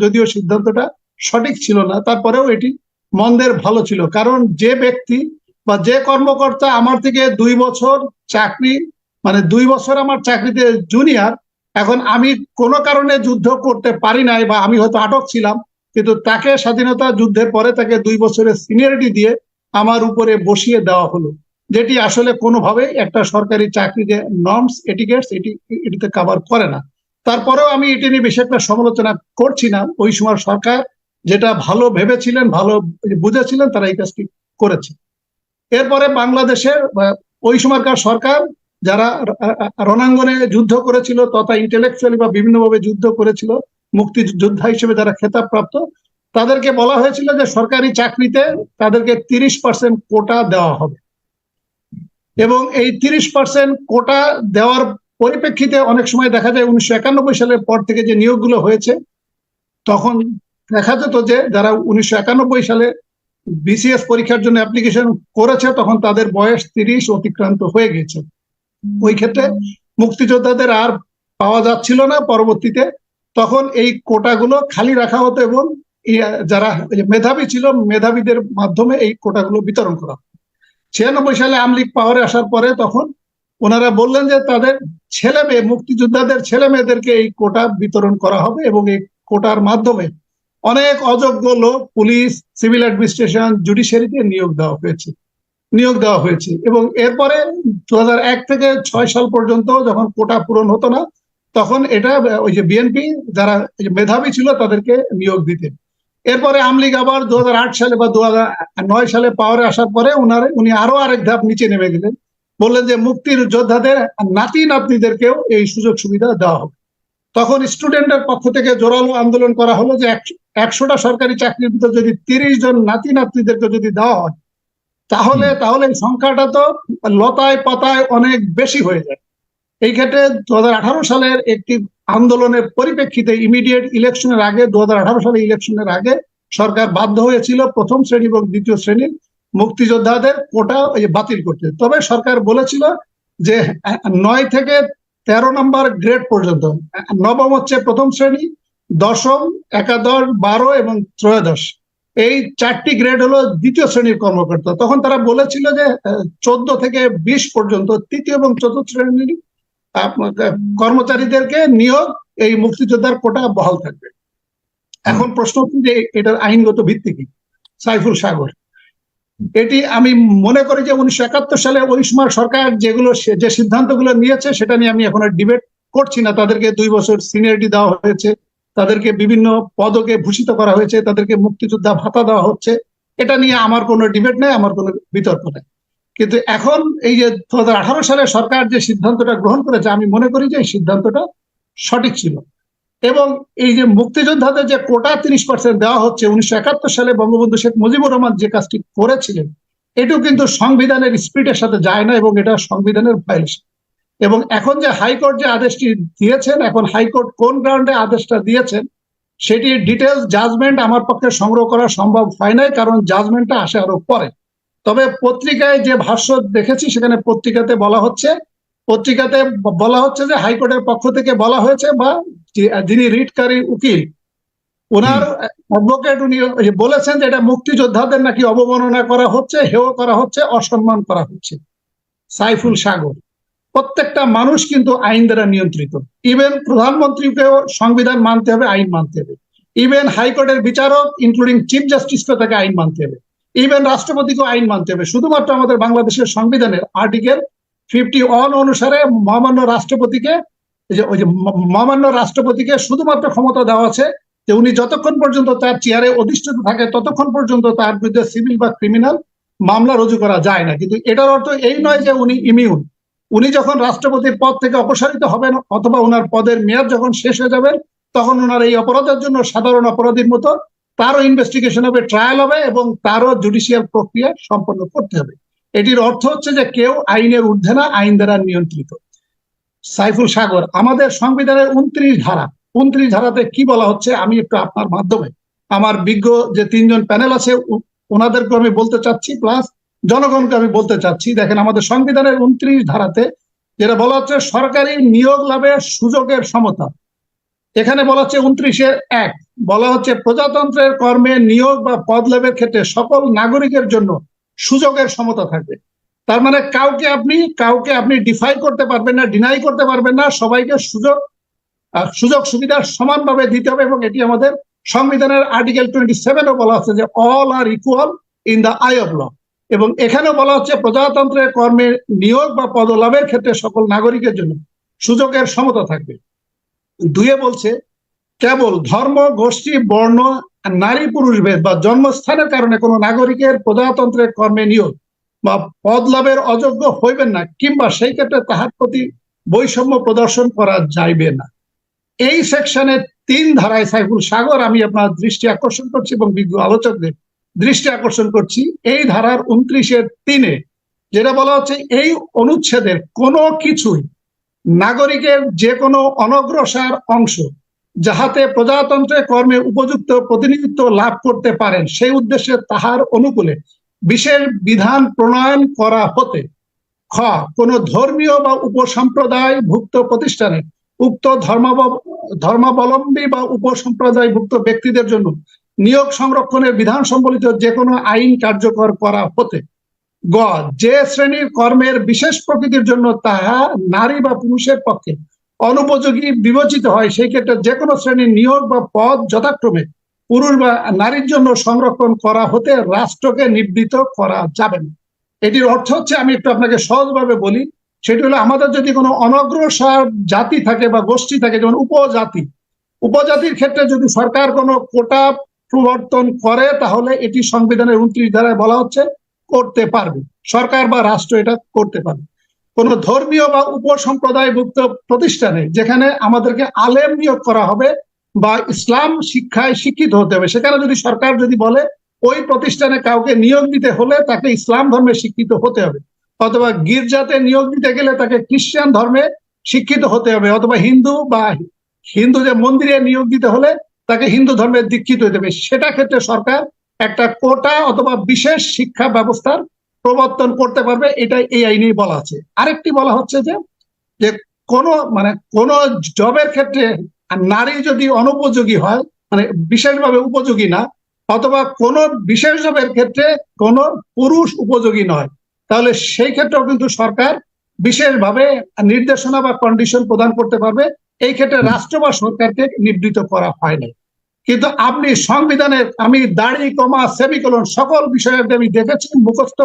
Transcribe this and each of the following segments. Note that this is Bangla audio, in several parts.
যদিও সিদ্ধান্তটা সঠিক ছিল না, তারপরেও এটি মন্দের ভালো ছিল। কারণ যে ব্যক্তি বা যে কর্মকর্তা আমার থেকে 2 বছর চাকরি, মানে 2 বছর আমার চাকরিতে জুনিয়র, এখন আমি কোনো কারণে যুদ্ধ করতে পারি নাই বা আমি হয়তো আটক ছিলাম, কিন্তু তাকে স্বাধীনতা যুদ্ধের পরে তাকে 2 বছরের সিনিয়রিটি দিয়ে আমার উপরে বসিয়ে দেওয়া হলো, যেটি আসলে কোনোভাবেই একটা সরকারি চাকরিতে নর্মস এটিকেটস এটিতে কভার করে না। তারপরেও আমি এটি নিয়ে বেশি একটা সমালোচনা করছি না। ওই সময় সরকার যেটা ভালো ভেবেছিলেন, ভালো বুঝেছিলেন, তারা এই কাজটি করেছে। এরপরে বাংলাদেশের ওই সময়কার সরকার যারা রণাঙ্গনে যুদ্ধ করেছিল তথা ইন্টেলেকচুয়ালি বা বিভিন্নভাবে যুদ্ধ করেছিল, মুক্তিযোদ্ধা হিসেবে যারা খেতাবপ্রাপ্ত, তাদেরকে বলা হয়েছিল যে সরকারি চাকরিতে তাদেরকে 30% কোটা দেওয়া হবে। এবং এই 30% কোটা দেওয়ার পরিপ্রেক্ষিতে অনেক সময় দেখা যায় 1991 সালের পর থেকে যে নিয়োগগুলো হয়েছে, তখন দেখা যেত যে যারা 1991 সালে বিসিএস পরীক্ষার জন্য অ্যাপ্লিকেশন করেছে তখন তাদের বয়স 30 অতিক্রান্ত হয়ে গেছে। ওই ক্ষেত্রে মুক্তিযোদ্ধাদের আর পাওয়া যাচ্ছিল না পরবর্তীতে, তখন এই কোটাগুলো খালি রাখা হতো এবং যারা মেধাবী ছিল মেধাবীদের মাধ্যমে এই কোটাগুলো বিতরণ করা। 96 সালে আওয়ামী লীগ পাওয়ারে আসার পরে তখন ওনারা বললেন যে তাদের ছেলে মেয়ে, মুক্তিযোদ্ধাদের ছেলে মেয়েদেরকে এই কোটা বিতরণ করা হবে এবং এই কোটার মাধ্যমে অনেক অযোগ্য লোক পুলিশ, সিভিল অ্যাডমিনিস্ট্রেশন, জুডিশিয়ারিতে নিয়োগ দেওয়া হয়েছে। এবং এরপরে 2001 থেকে 6 সাল পর্যন্ত যখন কোটা পূরণ হতো না, তখন এটা ওই যে বিএনপি যারা মেধাবী ছিল তাদেরকে নিয়োগ দিতেন। এরপরে আওয়ামী লীগ আবার 2008 সালে বা 2009 সালে পাওয়ারে আসার পরে উনি আরো আরেক ধাপ নিচে নেমে গেলেন, বললেন যে মুক্তির যোদ্ধাদের নাতি নাতনিদেরকেও এই সুযোগ সুবিধা দেওয়া হবে। তখন স্টুডেন্টের পক্ষ থেকে জোরালো আন্দোলন করা হলো যে 100টা সরকারি চাকরির ভিতর যদি 30 জন নাতি নাতনিদেরকে যদি দেওয়া হয়, তাহলে এই সংখ্যাটা তো লতায় পাতায় অনেক বেশি হয়ে যায়। এই ক্ষেত্রে 2018 সালের একটি আন্দোলনের পরিপ্রেক্ষিতে ইমিডিয়েট ইলেকশনের আগে, 2018 সালে ইলেকশনের আগে সরকার বাধ্য হয়েছিল প্রথম শ্রেণী এবং দ্বিতীয় শ্রেণীর মুক্তিযোদ্ধাদের কোটা বাতিল করতে। তবে সরকার বলেছিল যে 9 থেকে 13 নম্বর গ্রেড পর্যন্ত, নবম হচ্ছে প্রথম শ্রেণী, দশম, একাদশ, 12 এবং ত্রয়োদশ, এই 4টি গ্রেড হলো দ্বিতীয় শ্রেণীর কর্মকর্তা। তখন তারা বলেছিল যে 14 থেকে 20 পর্যন্ত তৃতীয় এবং চতুর্থ শ্রেণীর কর্মচারীদেরকে নিয়োগ এই মুক্তিযোদ্ধার কোটা বহাল থাকবে। এখন প্রশ্ন হচ্ছে যে এটার আইনগত ভিত্তি কি? সাইফুল সাগর, এটি আমি মনে করি যে 1971 সালে ওই সময় সরকার যে সিদ্ধান্তগুলো নিয়েছে সেটা নিয়ে আমি এখন ডিবেট করছি না। তাদেরকে 2 বছর সিনিয়রিটি দেওয়া হয়েছে, তাদেরকে বিভিন্ন পদকে ভূষিত করা হয়েছে, তাদেরকে মুক্তিযোদ্ধা ভাতা দেওয়া হচ্ছে, এটা নিয়ে আমার কোনো ডিবেট নেই, আমার কোনো বিতর্ক নেই। কিন্তু এখন এই যে 2018 সালে সরকার যে সিদ্ধান্তটা গ্রহণ করেছে, আমি মনে করি যে এই সিদ্ধান্তটা সঠিক ছিল। এবং এই যে মুক্তিযোদ্ধাদের যে কোটা 30% দেওয়া হচ্ছে, 1971 সালে বঙ্গবন্ধু শেখ মুজিবুর রহমান যে কাজটি করেছিলেন, এটাও কিন্তু সংবিধানের স্পিরিটের সাথে যায় না এবং এটা সংবিধানের ভায়োলেশন। এবং এখন যে হাইকোর্ট যে আদেশটি দিয়েছেন, এখন হাইকোর্ট কোন গ্রাউন্ডে আদেশটা দিয়েছেন সেটি ডিটেলস জাজমেন্ট আমার পক্ষে সংগ্রহ করা সম্ভব হয় নাই, কারণ জাজমেন্টটা আসে আরো পরে। তবে পত্রিকায় যে ভাষ্য দেখেছি সেখানে পত্রিকাতে বলা হচ্ছে যে হাইকোর্টের পক্ষ থেকে বলা হয়েছে, বা যিনি রিটকারী উকিল ওনার অ্যাডভোকেট উনি বলেছেন যে এটা মুক্তিযোদ্ধাদের নাকি অবমাননা করা হচ্ছে, হেয় করা হচ্ছে, অসম্মান করা হচ্ছে। সাইফুল সাগর, প্রত্যেকটা মানুষ কিন্তু আইন দ্বারা নিয়ন্ত্রিত। ইভেন প্রধানমন্ত্রীকেও সংবিধান মানতে হবে, আইন মানতে হবে। ইভেন হাইকোর্টের বিচারক ইনক্লুডিং চিফ জাস্টিসকে তাকে আইন মানতে হবে। ইভেন রাষ্ট্রপতিকেও আইন মানতে হবে। শুধুমাত্র আমাদের বাংলাদেশের সংবিধানের আর্টিকেল 51 অনুসারে মহামান্য রাষ্ট্রপতিকে শুধুমাত্র ক্ষমতা দেওয়া আছে যে উনি যতক্ষণ পর্যন্ত তার চেয়ারে অধিষ্ঠিত থাকে ততক্ষণ পর্যন্ত তার বিরুদ্ধে সিভিল বা ক্রিমিনাল মামলা রুজু করা যায় না। কিন্তু এটার অর্থ এই নয় যে উনি ইমিউন। উনি যখন রাষ্ট্রপতির পদ থেকে অপসারিত হবেন অথবা ওনার পদের মেয়াদ যখন শেষ হয়ে যাবে, তখন ওনার এই অপরাধের জন্য সাধারণ অপরাধীর মতো তারও ইনভেস্টিগেশন হবে, ট্রায়াল হবে এবং তারও জুডিশিয়াল প্রক্রিয়া সম্পন্ন করতে হবে। এটির অর্থ হচ্ছে যে কেউ আইনের ঊর্ধ্বে না, আইন দ্বারা নিয়ন্ত্রিত। সাইফুল সাগর, আমাদের সংবিধানের 29 ধারাতে কি বলা হচ্ছে আমি একটু আপনার মাধ্যমে আমার বিজ্ঞ যে 3 জন প্যানেল আছে ওনাদেরকে আমি বলতে চাচ্ছি, প্লাস জনগণকে আমি বলতে চাচ্ছি। দেখেন, আমাদের সংবিধানের 29 ধারাতে যেটা বলা হচ্ছে সরকারি নিয়োগ লাভের সুযোগের সমতা, এখানে বলা হচ্ছে 29-1 বলা হচ্ছে প্রজাতন্ত্রের কর্মে নিয়োগ বা পদ লাভের ক্ষেত্রে সকল নাগরিকের জন্য সুযোগের সমতা থাকবে। তার মানে কাউকে আপনি ডিফাই করতে পারবেন না, ডিনাই করতে পারবেন না, সবাইকে সুযোগ সুবিধা সমানভাবে দিতে হবে। এবং এটি আমাদের সংবিধানের আর্টিকেল 27-ও বলা আছে যে all are equal in the eye of law. এবং এখানেও বলা হচ্ছে প্রজাতন্ত্রের কর্মে নিয়োগ বা পদলাভের ক্ষেত্রে সকল নাগরিকের জন্য সুযোগের সমতা থাকবে। 2 বলছে কেবল ধর্ম, গোষ্ঠী, বর্ণ, নারী পুরুষ ভেদ বা জন্মস্থানের কারণে কোনো নাগরিকের প্রজাতন্ত্রের কর্মে নিয়োগ বা পদ লাভের অযোগ্য হইবেন না, কিংবা সেই ক্ষেত্রে তাহার প্রতি বৈষম্য প্রদর্শন করা যাইবে না। এই সেকশনের 3 ধারায় সাইফুল সাগর আমি আপনার দৃষ্টি আকর্ষণ করছি এবং বিজ্ঞ আলোচকদের দৃষ্টি আকর্ষণ করছি। এই ধারার 29-3 যেটা বলা হচ্ছে এই অনুচ্ছেদের কোনো কিছুই নাগরিকের যে কোনো অনগ্রসর অংশ যাহাতে প্রজাতন্ত্রের কর্মে উপযুক্ত প্রতিনিধিত্ব লাভ করতে পারেন সেই উদ্দেশ্যে তাহার অনুকূলে বিশেষ বিধান প্রণয়ন করা হতে খ কোন ধর্মীয় বা উপসম্প্রদায় ভুক্ত প্রতিষ্ঠানে উক্ত ধর্মাবলম্বী বা উপসম্প্রদায় ভুক্ত ব্যক্তিদের জন্য নিয়োগ সংরক্ষণের বিধান সম্বলিত যে কোনো আইন কার্যকর করা হতে গ যে শ্রেণীর কর্মের বিশেষ প্রকৃতির জন্য তাহা নারী বা পুরুষের পক্ষে অনুপযোগী বিবেচিত হয় সেই ক্ষেত্রে যে কোনো শ্রেণীর নিয়োগ বা পদ যথাক্রমে পুরুষ বা নারীর জন্য সংরক্ষণ করা হতে রাষ্ট্রকে নিবৃত্ত করা যাবে না। এটির অর্থ হচ্ছে, আমি একটু আপনাকে সহজভাবে বলি, সেটি হলো আমাদের যদি কোনো অনগ্রসর জাতি থাকে বা গোষ্ঠী থাকে, যেমন উপজাতির ক্ষেত্রে যদি সরকার কোনো কোটা প্রবর্তন করে তাহলে এটি সংবিধানের 29 ধারায় বলা হচ্ছে করতে পারবে, সরকার বা রাষ্ট্র এটা করতে পারবে। কোন ধর্মীয় বা উপসম্প্রদায়ভুক্ত প্রতিষ্ঠানে যেখানে আমাদেরকে আলেম নিয়োগ করা হবে বা ইসলাম শিক্ষায় শিক্ষিত হতে হবে, সেখানে যদি সরকার যদি বলে ওই প্রতিষ্ঠানে কাউকে নিয়োগ দিতে হলে তাকে ইসলাম ধর্মে শিক্ষিত হতে হবে, অথবা গির্জাতে নিয়োগ দিতে গেলে তাকে খ্রিস্টান ধর্মে শিক্ষিত হতে হবে, অথবা হিন্দু যে মন্দিরে নিয়োগ দিতে হলে তাকে হিন্দু ধর্মে দীক্ষিত হতে হবে, সেটা ক্ষেত্রে সরকার একটা কোটা অথবা বিশেষ শিক্ষা ব্যবস্থার প্রবর্তন করতে পারবে। এটা এই আইনেই বলা আছে। আরেকটি বলা হচ্ছে যে কোন জবের ক্ষেত্রে নারী যদি অনুপযোগী হয়, মানে বিশেষভাবে উপযোগী না, অথবা কোন বিশেষ জবের ক্ষেত্রে কোন পুরুষ উপযোগী নয়, তাহলে সেই ক্ষেত্রেও কিন্তু সরকার বিশেষভাবে নির্দেশনা বা কন্ডিশন প্রদান করতে পারবে। এই ক্ষেত্রে রাষ্ট্র বা সরকারকে নিবৃত্ত করা হয় না। কিন্তু আপনি সংবিধানের, আমি দাড়ি কমা সেমিকোলন সকল বিষয়ে আমি দেখেছি, মুখস্থ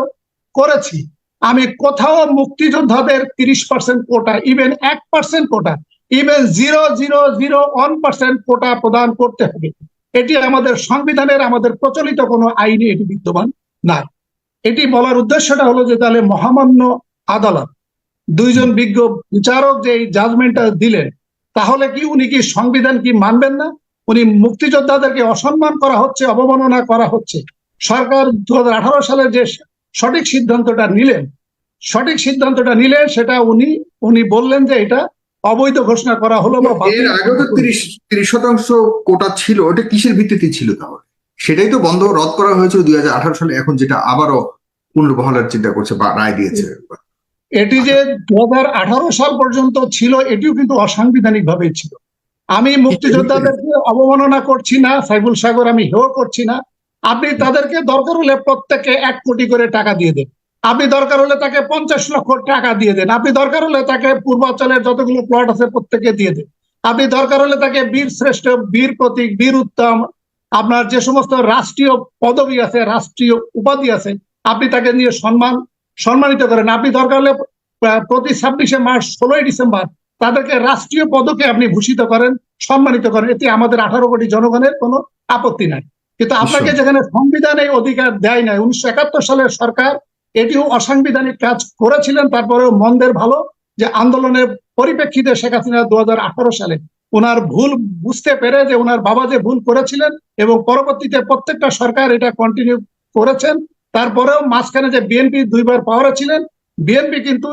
করেছি, আমি কোথাও মুক্তিযোদ্ধাদের 30% কোটা, ইভেন 1% কোটা, ইভেন 0.001% কোটা প্রদান করতে হবে, এটি আমাদের সংবিধানের, আমাদের প্রচলিত কোনো আইনে এটি বিদ্যমান নাই। এটি বলার উদ্দেশ্যটা হলো যে তাহলে মহামান্য আদালত 2 জন বিজ্ঞ বিচারক যে এই জাজমেন্টটা দিলেন, তাহলে কি উনি কি সংবিধান কি মানবেন না? উনি মুক্তিযোদ্ধাদেরকে অসম্মান করা হচ্ছে, অবমাননা করা হচ্ছে। সরকার 2018 সালে যে সঠিক সিদ্ধান্তটা নিলেন সেটা উনি বললেন যে এটা অবৈধ ঘোষণা করা হলো। বা এর আগে তো 30% কোটা ছিল, ওটা কিসের ভিত্তিতে ছিল তাহলে? সেটাই তো রদ করা হয়েছিল 2018 সালে, এখন যেটা আবারও পুনর্বহালের চিন্তা করছে বা রায় দিয়েছে। এটি যে 2018 সাল পর্যন্ত ছিল, এটিও কিন্তু অসাংবিধানিক ভাবে ছিল। আমি মুক্তিযোদ্ধাদেরকে অবমাননা করছি না সাইফুল সাগর, আমি হেয় করছি না। আপনি তাদেরকে দরকার হলে প্রত্যেককে 1 কোটি করে টাকা দিয়ে দেন, আপনি দরকার হলে তাকে 50 লক্ষ টাকা দিয়ে দেন, আপনি দরকার হলে তাকে পূর্বাঞ্চলের যতগুলো প্লট আছে প্রত্যেকে দিয়ে দেন, আপনি দরকার হলে তাকে বীর শ্রেষ্ঠ, বীর প্রতীক, বীর উত্তম, আপনার যে সমস্ত রাষ্ট্রীয় পদবি আছে, রাষ্ট্রীয় উপাধি আছে, আপনি তাকে নিয়ে সম্মানিত করেন। আপনি দরকার হলে প্রতি 26শে মার্চ, 16ই ডিসেম্বর তাদেরকে রাষ্ট্রীয় পদকে আপনি ভূষিত করেন, সম্মানিত করেন, এতে আমাদের 18 কোটি জনগণের কোনো আপত্তি নাই। কিন্তু আপনাকে যেখানে সংবিধান এই অধিকার দেয় নাই, 1971 সালের সরকার এটিও অসাংবিধানিক কাজ করেছিলেন। তারপরেও মন্দের ভালো যে আন্দোলনের পরিপ্রেক্ষিতে শেখ হাসিনা 2018 সালে ওনার ভুল বুঝতে পেরে, যে ওনার বাবা যে ভুল করেছিলেন, এবং পরবর্তীতে প্রত্যেকটা সরকার এটা কন্টিনিউ করেছেন। তারপরেও মাঝখানে যে বিএনপি 2 বার পাওয়ারে ছিলেন, বিএনপি কিন্তু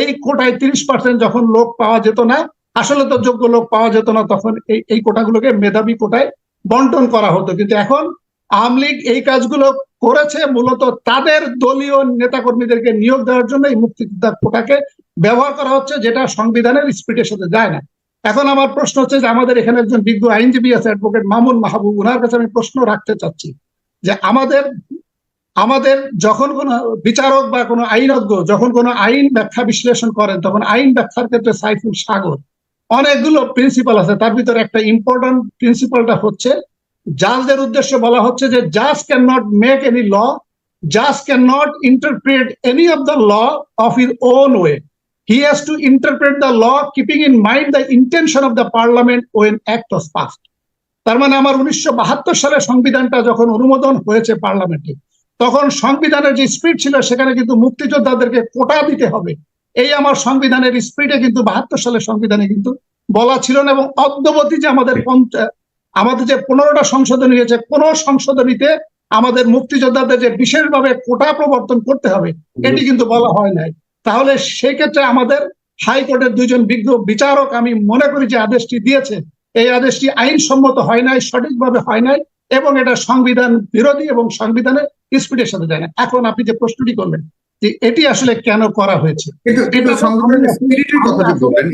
এই কোটায় 30% যখন লোক পাওয়া যেত না, আসলে তো যোগ্য লোক পাওয়া যেত না, তখন এই কোটাগুলোকে মেধাবী কোটায় বন্টন করা হতো। কিন্তু এখন আওয়ামী লীগ এই কাজগুলো করেছে মূলত তাদের দলীয় নেতাকর্মীদেরকে নিয়োগ দেওয়ার জন্য এই মুক্তিযোদ্ধা কোটাকে ব্যবহার করা হচ্ছে, যেটা সংবিধানের স্পিরিটের সাথে যায় না। এখন আমার প্রশ্ন হচ্ছে যে আমাদের এখানে একজন বিজ্ঞ আইনজীবী আছে, অ্যাডভোকেট মামুন মাহবুব, ওনার কাছে আমি প্রশ্ন রাখতে চাচ্ছি যে আমাদের যখন কোনো বিচারক বা কোনো আইনজ্ঞ যখন কোনো আইন ব্যাখ্যা বিশ্লেষণ করেন, তখন আইন ব্যাখ্যার ক্ষেত্রে সাইফুল সাগর অনেকগুলো প্রিন্সিপাল আছে। তার ভিতরে একটা ইম্পর্টেন্ট প্রিন্সিপালটা হচ্ছে, জাজদের উদ্দেশ্যে বলা হচ্ছে যে জাজ can not make any law, জাজ can not interpret any of the law of his own way, he has to interpret the law keeping in mind the intention of the parliament when act was passed. তার মানে আমার 1972 সালে সংবিধানটা যখন অনুমোদন হয়েছে পার্লামেন্টে, তখন সংবিধানের যে স্পিরিট ছিল সেখানে কিন্তু মুক্তিযোদ্ধাদেরকে কোটা দিতে হবে, এই আমার সংবিধানের স্পিরিটে কিন্তু 72 সালের সংবিধানে কিন্তু বলা ছিল না। এবং অদ্যবধি যে আমাদের যে 15টা সংশোধনী হয়েছে, কোন সংশোধনীতে আমাদের মুক্তিযোদ্ধাদের যে বিশেষভাবে কোটা প্রবর্তন করতে হবে এটি কিন্তু বলা হয় নাই। তাহলে সেই ক্ষেত্রে আমাদের হাইকোর্টের দুইজন বিজ্ঞ বিচারক, আমি মনে করি যে আদেশটি দিয়েছে, এই আদেশটি আইনসম্মত হয় নাই, সঠিকভাবে হয় নাই, এবং এটা সংবিধান বিরোধী এবং সংবিধানের স্পিরিটের সাথে যায় না। এখন আপনি যে প্রশ্নটি করলেন যে এটি আসলে কেন করা হয়েছে, কিন্তু সংবিধানের স্পিরিটের কথা যে বললেন,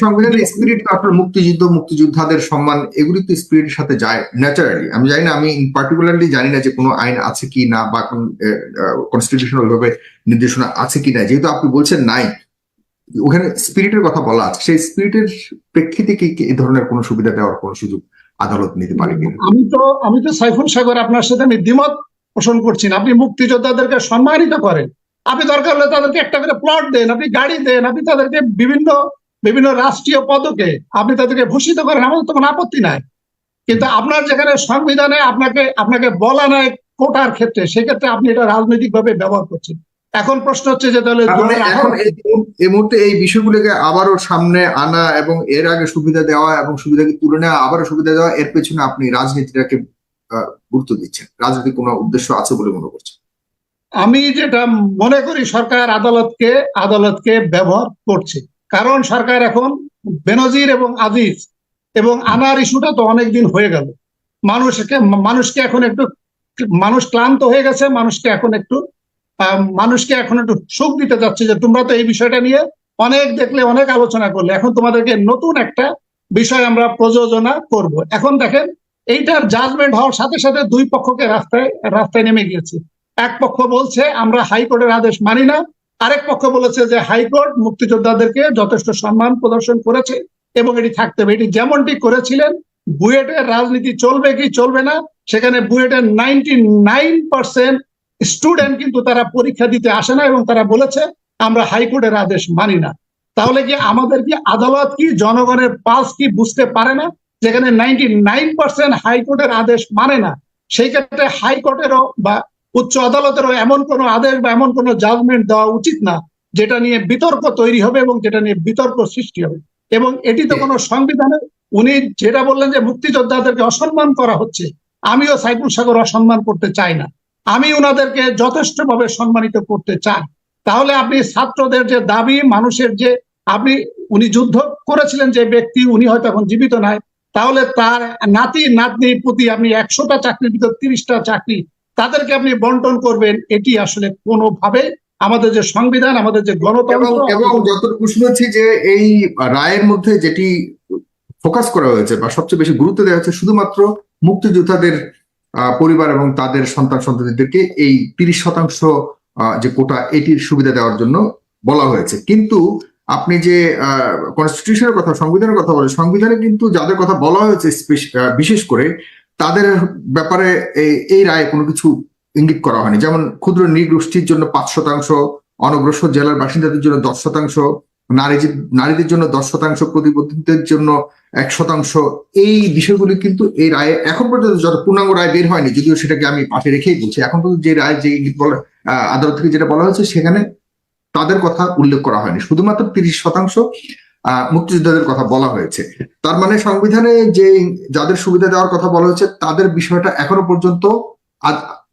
সংবিধানের স্পিরিট আপনার মুক্তিযোদ্ধাদের সম্মান, এগুলি তো স্পিরিটের সাথে যায় ন্যাচারালি। আমি জানি না, আমি পার্টিকুলারলি জানি না যে কোনো আইন আছে কি না বা কনস্টিটিউশনাল ভাবে নির্দেশনা আছে কি না, যেহেতু আপনি বলছেন নাই, ওখানে স্পিরিটের কথা বলা আছে, সেই স্পিরিটের প্রেক্ষিতে কি এই ধরনের কোনো সুবিধা দেওয়ার কোনো সুযোগ আদালত নিতে পারে কিনা? আমি তো সাইফুল সাগর আপনার সাথে আমি দ্বিমত পোষণ করছি না। আপনি মুক্তিযোদ্ধাদেরকে সম্মানিত করেন, আপনি দরকার হলে তাদেরকে একটা করে প্লট দেন, আপনি গাড়ি দেন, আপনি তাদেরকে বিভিন্ন রাষ্ট্রীয় পদকে আপনি তাদেরকে ভূষিত করেন, আমাদের তো কোনো আপত্তি নাই। কিন্তু আপনার যেখানে সংবিধানে আপনাকে বলা নাই কোটার ক্ষেত্রে, সেক্ষেত্রে আপনি এটা রাজনৈতিকভাবে ব্যবহার করছেন। এখন প্রশ্ন হচ্ছে যে তাহলে এখন এই মুহূর্তে এই বিষয়গুলোকে আবারও সামনে আনা এবং এর আগে সুবিধা দেওয়া এবং সুবিধাকে তুলে নেওয়া, আবারও সুবিধা দেওয়া, এর পেছনে আপনি রাজনীতিটাকে গুরুত্ব দিচ্ছেন, রাজনৈতিক কোনো উদ্দেশ্য আছে বলে মনে করছেন? আমি যেটা মনে করি, সরকার আদালতকে ব্যবহার করছে, কারণ সরকার এখন বেনজির এবং আজিজ এবং আনার ইস্যুটা তো অনেকদিন হয়ে গেল, মানুষকে এখন একটু, মানুষ ক্লান্ত হয়ে গেছে, মানুষকে এখন একটু সুখ দিতে যাচ্ছে যে তোমরা তো এই বিষয়টা নিয়ে অনেক দেখলে, অনেক আলোচনা করলে, এখন তোমাদেরকে নতুন একটা বিষয় আমরা প্রযোজনা করব। এখন দেখেন, এইটার জাজমেন্ট হওয়ার সাথে সাথে দুই পক্ষকে রাস্তায় নেমে গিয়েছে। এক পক্ষ বলছে আমরা হাইকোর্টের আদেশ মানি না, আরেক পক্ষ বলেছে যে হাইকোর্ট মুক্তিযোদ্ধাদেরকে যথেষ্ট সম্মান প্রদর্শন করেছে এবং এটি থাকতে হবে। এটি যেমনটি করেছিলেন, বুয়েটের রাজনীতি চলবে কি চলবে না, সেখানে বুয়েটের 99% স্টুডেন্ট কিন্তু তারা পরীক্ষা দিতে আসে না এবং তারা বলেছে আমরা হাইকোর্টের আদেশ মানি না। তাহলে কি আমাদের কি আদালত কি জনগণের পালস কি বুঝতে পারে না? যেখানে 99% হাইকোর্টের আদেশ মানে না, সেই ক্ষেত্রে হাইকোর্টেরও বা উচ্চ আদালতেরও এমন কোনো আদেশ বা এমন কোনো জাজমেন্ট দেওয়া উচিত না যেটা নিয়ে বিতর্ক তৈরি হবে এবং যেটা নিয়ে বিতর্ক সৃষ্টি হবে। এবং এটি তো কোনো সংবিধানে, উনি যেটা বললেন যে মুক্তিযোদ্ধাদেরকে অসম্মান করা হচ্ছে, আমিও সাইফুল সাগর অসম্মান করতে চাই না, আমি ওনাদেরকে যথেষ্টভাবে সম্মানিত করতে চাই। তাহলে আপনি ছাত্রদের যে দাবি, মানুষের যে উনি যুদ্ধ করেছিলেন যে ব্যক্তি, উনি হয়তো এখন জীবিত নাই, তাহলে তার নাতি নাতনির প্রতি আপনি 100টা চাকরির ভিতর 30টা চাকরি তাদেরকে আপনি বন্টন করবেন, এটি আসলে কোনোভাবে আমাদের যে সংবিধান, আমাদের যে গণতন্ত্র, এবং যতটুকু শুনেছি যে এই রায়ের মধ্যে যেটি ফোকাস করা হয়েছে বা সবচেয়ে বেশি গুরুত্ব দেওয়া হচ্ছে শুধুমাত্র মুক্তিযোদ্ধাদের পরিবার এবং তাদের সন্তান সন্ততিদেরকে এই 30% যে কোটা, এটির সুবিধা দেওয়ার জন্য বলা হয়েছে। কিন্তু আপনি যে কনস্টিটিউশনের কথা, সংবিধানের কথা বলেন, সংবিধানে কিন্তু যাদের কথা বলা হয়েছে বিশেষ করে তাদের ব্যাপারে এই রায়ে কোনো কিছু ইঙ্গিত করা হয়নি। যেমন ক্ষুদ্র নৃগোষ্ঠীর জন্য 5%, অনগ্রসর জেলার বাসিন্দাদের জন্য 10%, নারীদের জন্য 10%, প্রতিবন্ধীদের জন্য 1%, এই বিষয়গুলি কিন্তু এই রায়ে এখন পর্যন্ত যত পূর্ণাঙ্গ রায় বের হয়নি, যদিও সেটাকে আমি পাশে রেখেই বলছি, এখন পর্যন্ত যে রায়, যে আদালত থেকে যেটা বলা হয়েছে সেখানে তাদের কথা উল্লেখ করা হয়নি, শুধুমাত্র 30% মুক্তিযোদ্ধাদের কথা বলা হয়েছে। তার মানে সংবিধানে যে যাদের সুবিধা দেওয়ার কথা বলা হয়েছে তাদের বিষয়টা এখনো পর্যন্ত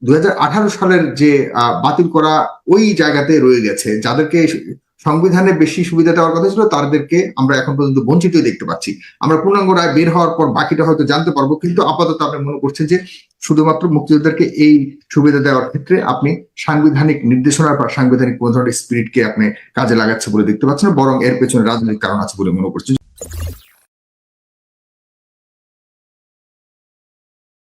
2018 সালের যে বাতিল করা ওই জায়গাতে রয়ে গেছে। যাদেরকে সংবিধানে বেশি সুবিধা দেওয়ার কথা ছিল তাদেরকে আমরা এখন পর্যন্ত বঞ্চিত দেখতে পাচ্ছি। আমরা পূর্ণাঙ্গ রায় বের হওয়ার পর বাকিটা হয়তো জানতে পারবো, কিন্তু আপাতত আপনি মনে করছেন যে শুধুমাত্র মুক্তিযোদ্ধাদেরকে এই সুবিধা দেওয়ার ক্ষেত্রে আপনি সাংবিধানিক নির্দেশনার বা সাংবিধানিক কোন ধরনের স্পিরিটকে আপনি কাজে লাগাচ্ছে বলে দেখতে পাচ্ছেন, বরং এর পেছনে রাজনৈতিক কারণ আছে বলে মনে করছেন।